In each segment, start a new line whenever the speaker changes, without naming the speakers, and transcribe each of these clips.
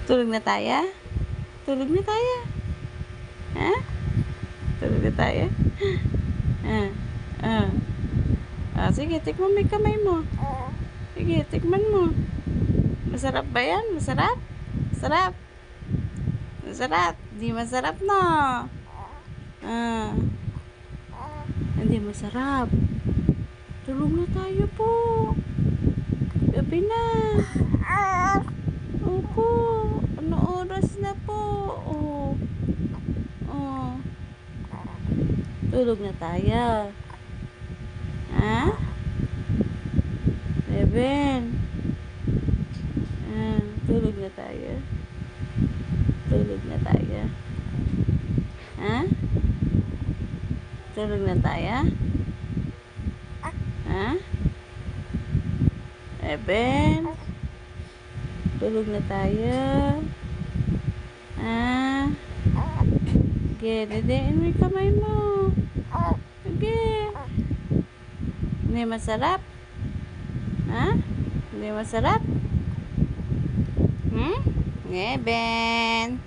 Tulog na tayo? Tulog na tayo? Ha? Tulog na tayo? Ah, ah. Ah, sige, tikman mo yung kamay mo. Sige, tikman mo. Masarap ba yan? Masarap? Masarap? Masarap? Di masarap na. Ah, hindi masarap. Tulog na tayo po. Gabi na. Opo. Ano oras na po? Oh. Oh. Tulog na tayo. Ha? Beben. Ah, tulog na tayo. Tulog na tayo. Ha? Tulog na tayo? Ha? Beben. Tulog na tayo. Ah. Sige, dedein mo yung kamay mo. Sige. Hindi masarap? Ha? Hindi masarap? Hmm? Beben.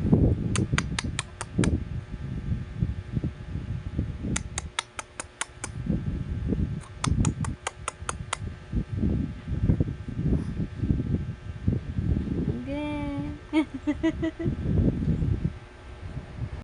Okay.